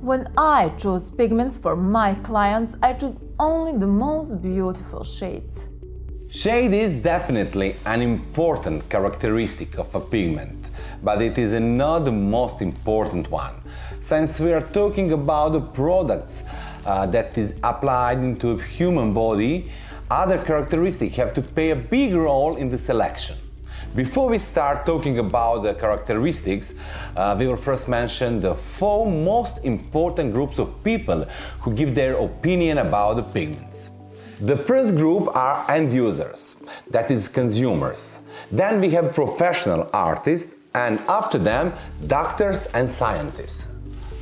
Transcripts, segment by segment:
When I choose pigments for my clients, I choose only the most beautiful shades. Shade is definitely an important characteristic of a pigment, but it is not the most important one. Since we are talking about the products that is applied into a human body, other characteristics have to play a big role in the selection. Before we start talking about the characteristics, we will first mention the 4 most important groups of people who give their opinion about the pigments. The first group are end users, that is consumers. Then we have professional artists, and after them doctors and scientists.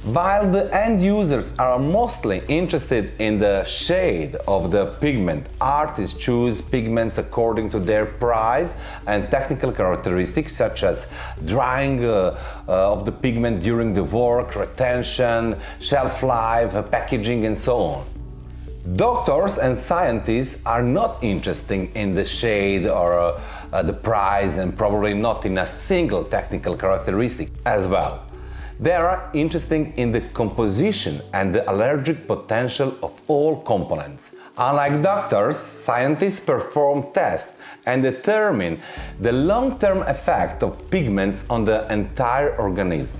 While the end users are mostly interested in the shade of the pigment, artists choose pigments according to their price and technical characteristics such as drying of the pigment during the work, retention, shelf life, packaging and so on. Doctors and scientists are not interested in the shade or the price, and probably not in a single technical characteristic as well. They are interested in the composition and the allergic potential of all components. Unlike doctors, scientists perform tests and determine the long-term effect of pigments on the entire organism.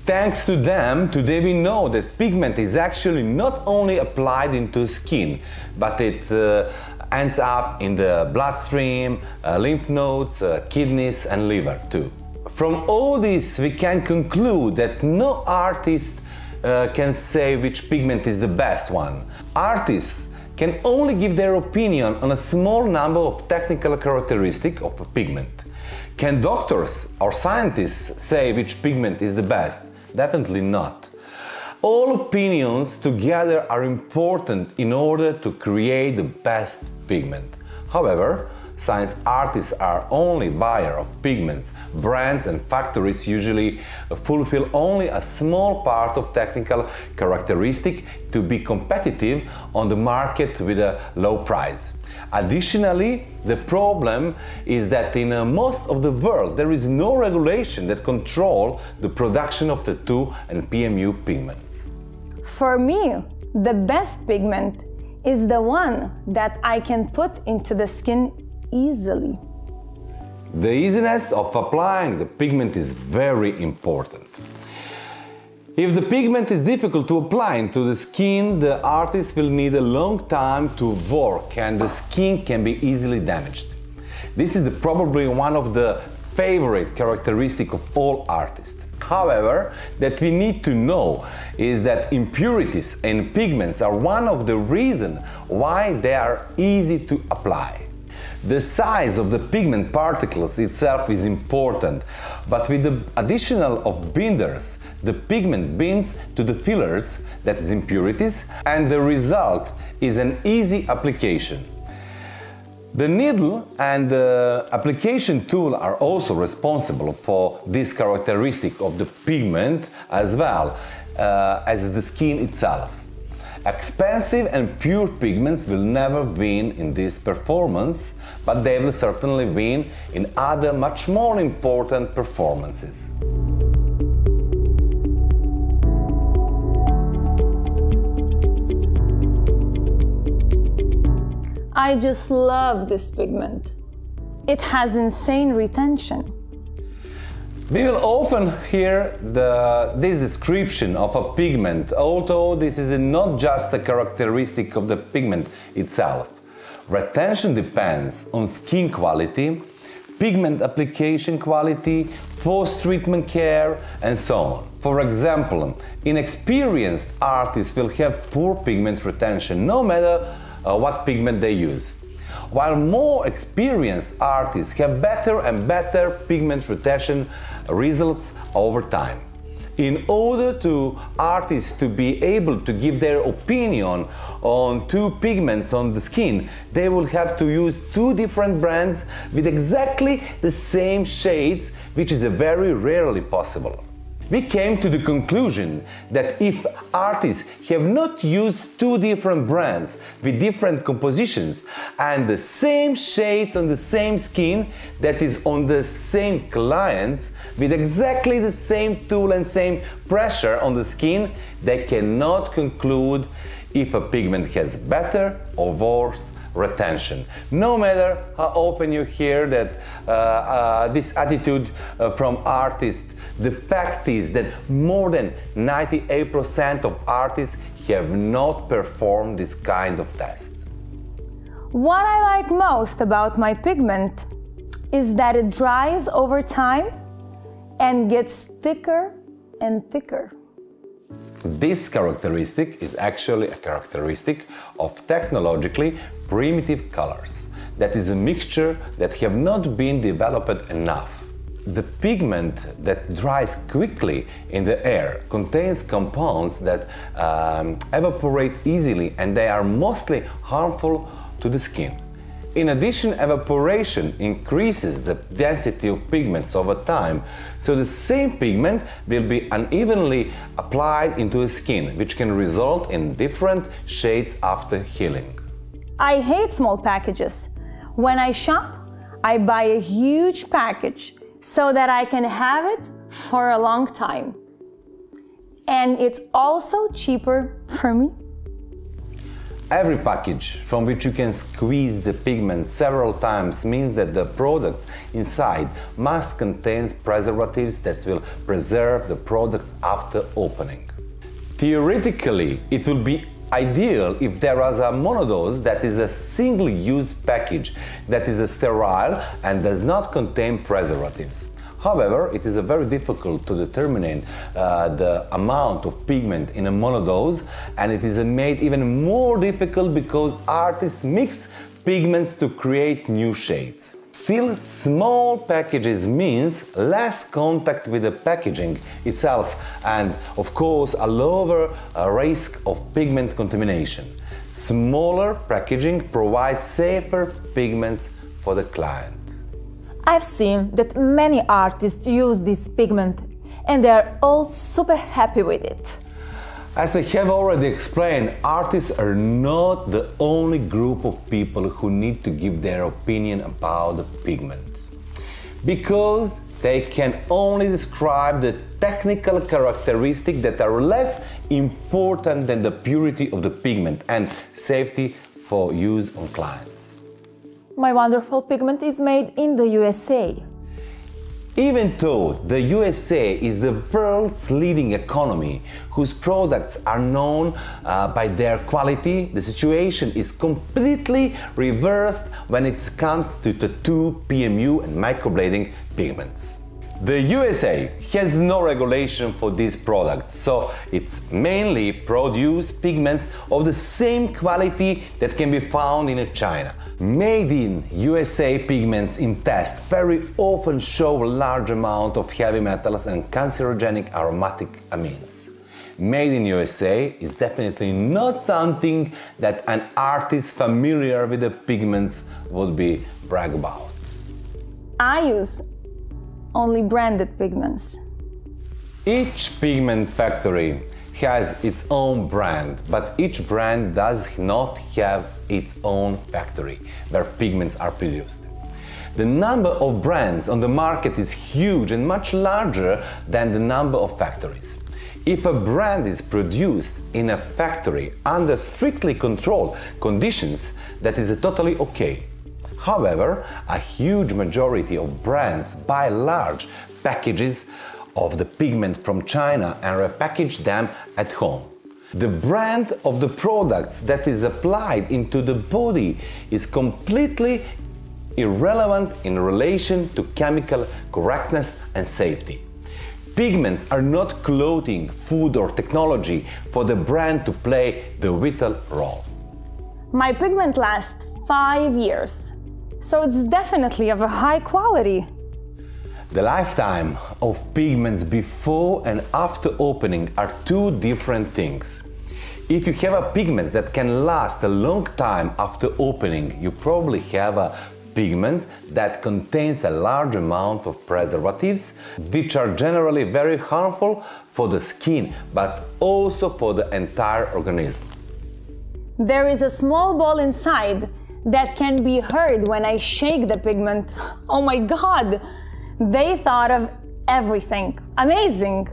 Thanks to them, today we know that pigment is actually not only applied into skin, but it ends up in the bloodstream, lymph nodes, kidneys and liver too. From all this, we can conclude that no artist can say which pigment is the best one. Artists can only give their opinion on a small number of technical characteristics of a pigment. Can doctors or scientists say which pigment is the best? Definitely not. All opinions together are important in order to create the best pigment. However, since artists are only buyers of pigments, brands and factories usually fulfill only a small part of technical characteristics to be competitive on the market with a low price. Additionally, the problem is that in most of the world there is no regulation that controls the production of the 2 and PMU pigments. For me, the best pigment is the one that I can put into the skin easily. The easiness of applying the pigment is very important. If the pigment is difficult to apply into the skin, the artist will need a long time to work and the skin can be easily damaged. This is probably one of the favorite characteristics of all artists. However, that we need to know is that impurities in pigments are one of the reasons why they are easy to apply. The size of the pigment particles itself is important, but with the addition of binders, the pigment binds to the fillers, that is impurities, and the result is an easy application. The needle and the application tool are also responsible for this characteristic of the pigment as well as the skin itself. Expensive and pure pigments will never win in this performance, but they will certainly win in other much more important performances. I just love this pigment. It has insane retention. We will often hear this description of a pigment, although this is not just a characteristic of the pigment itself. Retention depends on skin quality, pigment application quality, post-treatment care, and so on. For example, inexperienced artists will have poor pigment retention no matter what pigment they use, while more experienced artists have better and better pigment retention results over time. In order to artists to be able to give their opinion on 2 pigments on the skin, they will have to use 2 different brands with exactly the same shades, which is very rarely possible. We came to the conclusion that if artists have not used two different brands with different compositions and the same shades on the same skin, that is on the same clients, with exactly the same tool and same pressure on the skin, they cannot conclude if a pigment has better or worse retention. No matter how often you hear that this attitude from artists, the fact is that more than 98% of artists have not performed this kind of test. What I like most about my pigment is that it dries over time and gets thicker and thicker. This characteristic is actually a characteristic of technologically primitive colors. That is a mixture that have not been developed enough. The pigment that dries quickly in the air contains compounds that evaporate easily, and they are mostly harmful to the skin. In addition, evaporation increases the density of pigments over time, so the same pigment will be unevenly applied into the skin, which can result in different shades after healing. I hate small packages. When I shop, I buy a huge package so that I can have it for a long time. And it's also cheaper for me. Every package from which you can squeeze the pigment several times means that the products inside must contain preservatives that will preserve the products after opening. Theoretically, it will be ideal if there was a monodose, that is a single-use package that is sterile and does not contain preservatives. However, it is very difficult to determine the amount of pigment in a monodose, and it is made even more difficult because artists mix pigments to create new shades. Still, small packages means less contact with the packaging itself and, of course, a lower risk of pigment contamination. Smaller packaging provides safer pigments for the client. I've seen that many artists use this pigment and they are all super happy with it. As I have already explained, artists are not the only group of people who need to give their opinion about the pigment, because they can only describe the technical characteristics that are less important than the purity of the pigment and safety for use on clients. My wonderful pigment is made in the USA. Even though the USA is the world's leading economy, whose products are known by their quality, the situation is completely reversed when it comes to tattoo, PMU and microblading pigments. The USA has no regulation for these products, so it mainly produces pigments of the same quality that can be found in China. Made in USA pigments in test very often show a large amount of heavy metals and carcinogenic aromatic amines. Made in USA is definitely not something that an artist familiar with the pigments would be brag about. I use only branded pigments. Each pigment factory has its own brand, but each brand does not have its own factory where pigments are produced. The number of brands on the market is huge and much larger than the number of factories. If a brand is produced in a factory under strictly controlled conditions, that is totally okay. However, a huge majority of brands buy large packages of the pigment from China and repackage them at home. The brand of the products that is applied into the body is completely irrelevant in relation to chemical correctness and safety. Pigments are not clothing, food or technology for the brand to play the vital role. My pigment lasts 5 years, so it's definitely of a high quality. The lifetime of pigments before and after opening are two different things. If you have a pigment that can last a long time after opening, you probably have a pigments that contains a large amount of preservatives, which are generally very harmful for the skin, but also for the entire organism. There is a small ball inside that can be heard when I shake the pigment. Oh my God! They thought of everything. Amazing!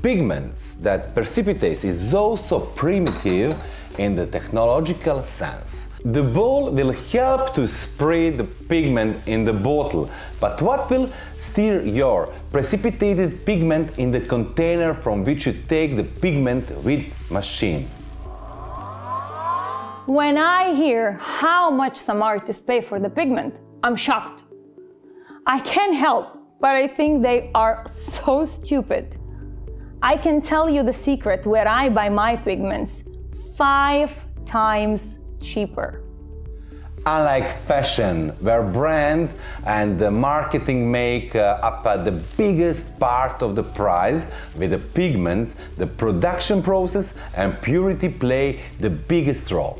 Pigments that precipitate is also primitive in the technological sense. The ball will help to spread the pigment in the bottle, but what will stir your precipitated pigment in the container from which you take the pigment with machine? When I hear how much some artists pay for the pigment, I'm shocked. I can't help, but I think they are so stupid. I can tell you the secret where I buy my pigments: 5 times cheaper. Unlike fashion, where brand and the marketing make up the biggest part of the price, with the pigments, the production process and purity play the biggest role.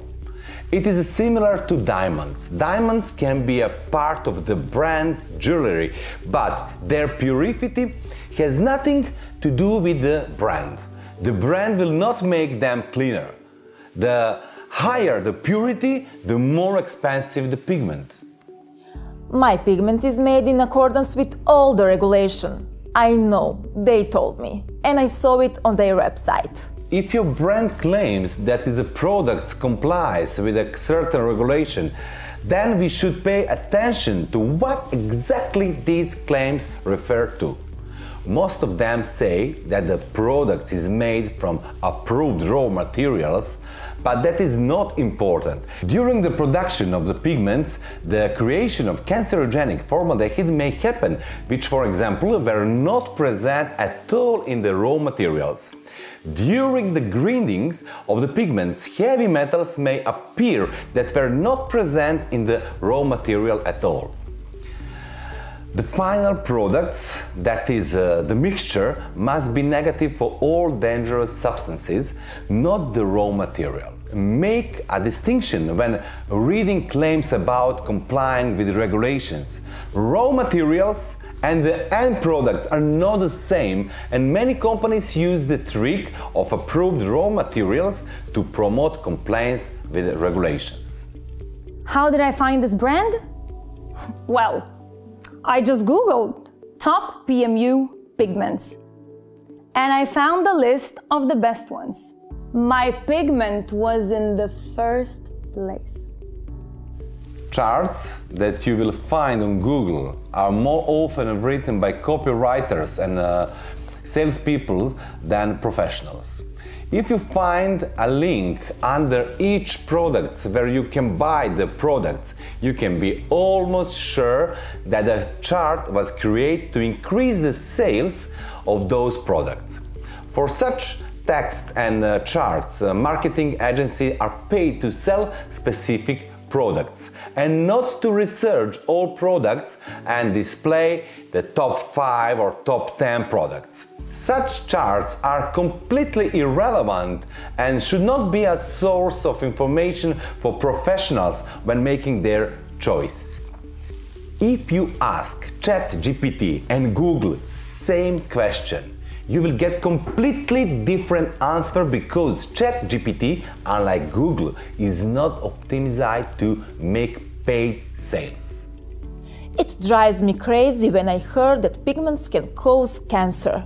It is similar to diamonds. Diamonds can be a part of the brand's jewelry, but their purity has nothing to do with the brand. The brand will not make them cleaner. The higher the purity, the more expensive the pigment. My pigment is made in accordance with all the regulation. I know, they told me, and I saw it on their website. If your brand claims that the product complies with a certain regulation, then we should pay attention to what exactly these claims refer to. Most of them say that the product is made from approved raw materials, but that is not important. During the production of the pigments, the creation of cancerogenic formaldehyde may happen, which, for example, were not present at all in the raw materials. During the grindings of the pigments, heavy metals may appear that were not present in the raw material at all. The final products, that is the mixture, must be negative for all dangerous substances, not the raw material. Make a distinction when reading claims about complying with regulations. Raw materials and the end products are not the same, and many companies use the trick of approved raw materials to promote compliance with regulations. How did I find this brand? Well, I just Googled top PMU pigments and I found the list of the best ones. My pigment was in the first place. Charts that you will find on Google are more often written by copywriters and salespeople than professionals. If you find a link under each product where you can buy the products, you can be almost sure that the chart was created to increase the sales of those products. For such text and charts, marketing agencies are paid to sell specific products and not to research all products and display the top 5 or top 10 products. Such charts are completely irrelevant and should not be a source of information for professionals when making their choices. If you ask ChatGPT and Google same question, you will get completely different answer because ChatGPT, unlike Google, is not optimized to make paid sales. It drives me crazy when I heard that pigments can cause cancer.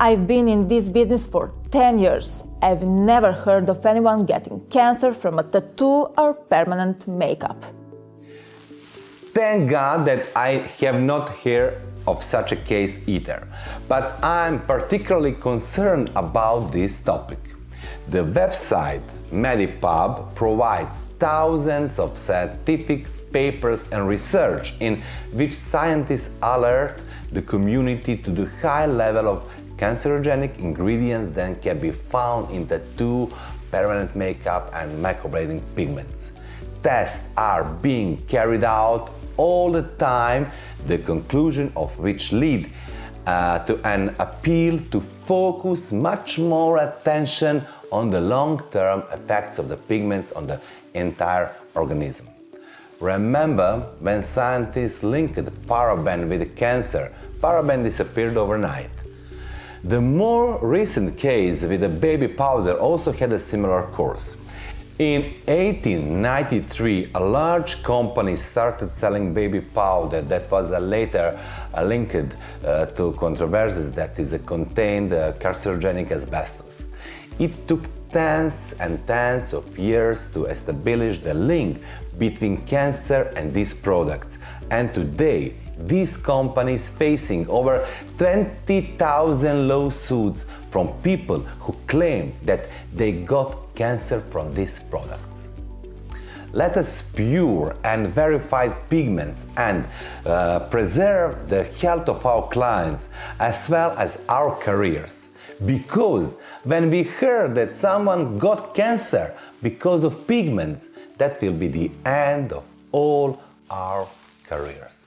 I've been in this business for 10 years. I've never heard of anyone getting cancer from a tattoo or permanent makeup. Thank God that I have not heard of such a case either, but I'm particularly concerned about this topic. The website Medipub provides thousands of scientific papers and research in which scientists alert the community to the high level of cancerogenic ingredients that can be found in tattoo, permanent makeup and microblading pigments. Tests are being carried out all the time, the conclusion of which lead to an appeal to focus much more attention on the long-term effects of the pigments on the entire organism. Remember when scientists linked paraben with cancer, paraben disappeared overnight. The more recent case with the baby powder also had a similar course. In 1893, a large company started selling baby powder that was later linked to controversies that it contained carcinogenic asbestos. It took tens and tens of years to establish the link between cancer and these products, and today this company is facing over 20,000 lawsuits from people who claim that they got cancer from these products. Let us pure and verified pigments and preserve the health of our clients as well as our careers. Because when we heard that someone got cancer because of pigments, that will be the end of all our careers.